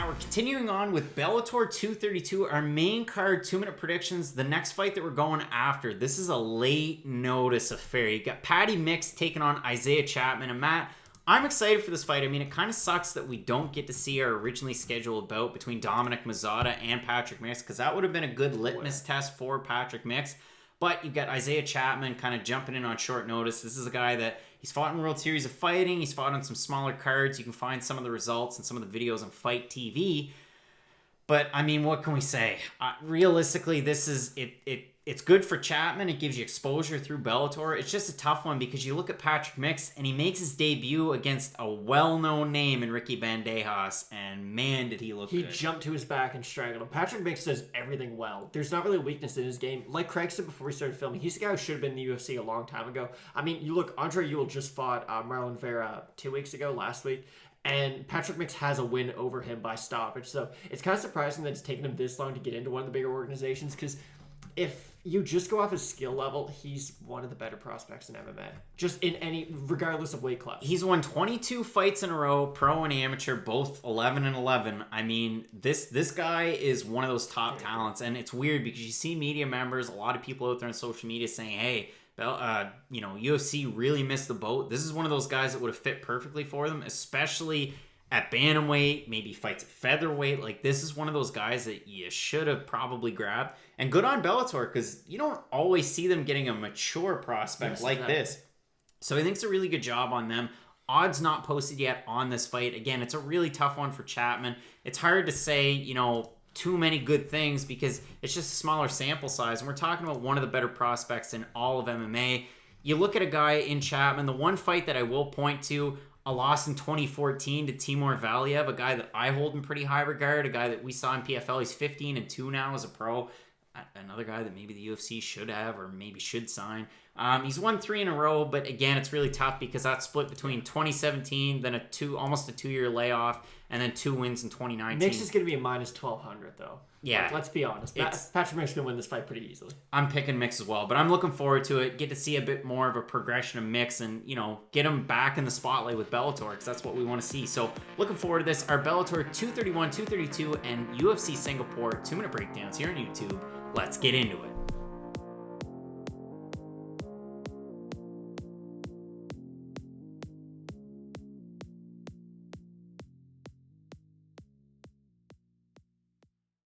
Matt. We're continuing on with Bellator 232, our main card 2-minute predictions. The next fight that we're going after, this is a late notice affair. You got Patty Mix taking on Isaiah Chapman. And Matt, I'm excited for this fight. I mean, it kind of sucks that we don't get to see our originally scheduled bout between Dominic Mazzotta and Patrick Mix, because that would have been a good litmus test for Patrick Mix. But you've got Isaiah Chapman kind of jumping in on short notice. This is a guy that he's fought in World Series of Fighting. He's fought on some smaller cards. You can find some of the results and some of the videos on Fight TV. But, I mean, what can we say? Realistically, this is it's good for Chapman. It gives you exposure through Bellator. It's just a tough one because you look at Patrick Mix, and he makes his debut against a well-known name in Ricky Bandejas, and man, did he look good. He jumped to his back and strangled him. Patrick Mix does everything well. There's not really a weakness in his game. Like Craig said before we started filming, he's the guy who should have been in the UFC a long time ago. I mean, you look, Andre Ewell just fought Marlon Vera last week, and Patrick Mix has a win over him by stoppage. So it's kind of surprising that it's taken him this long to get into one of the bigger organizations, because if you just go off his skill level, he's one of the better prospects in MMA. Just in any, regardless of weight class. He's won 22 fights in a row, pro and amateur, both 11-11. I mean, this guy is one of those top talents, and it's weird because you see media members, a lot of people out there on social media saying, hey, UFC really missed the boat. This is one of those guys that would have fit perfectly for them, especially at bantamweight, maybe fights at featherweight. Like, this is one of those guys that you should have probably grabbed. And good on Bellator, because you don't always see them getting a mature prospect like this. So I think it's a really good job on them. Odds not posted yet on this fight. Again, it's a really tough one for Chapman. It's hard to say, too many good things because it's just a smaller sample size. And we're talking about one of the better prospects in all of MMA. You look at a guy in Chapman, the one fight that I will point to, a loss in 2014 to Timur Valiev, a guy that I hold in pretty high regard, a guy that we saw in PFL. He's 15-2 now as a pro. Another guy that maybe the UFC should have or maybe should sign. He's won 3 in a row, but again, it's really tough because that's split between 2017, then almost a 2-year layoff, and then 2 wins in 2019. Mix is going to be a minus 1,200, though. Yeah. Let's be honest. Patrick Mix is going to win this fight pretty easily. I'm picking Mix as well, but I'm looking forward to it. Get to see a bit more of a progression of Mix and, get him back in the spotlight with Bellator, because that's what we want to see. So looking forward to this. Our Bellator 231, 232, and UFC Singapore 2-minute breakdowns here on YouTube. Let's get into it.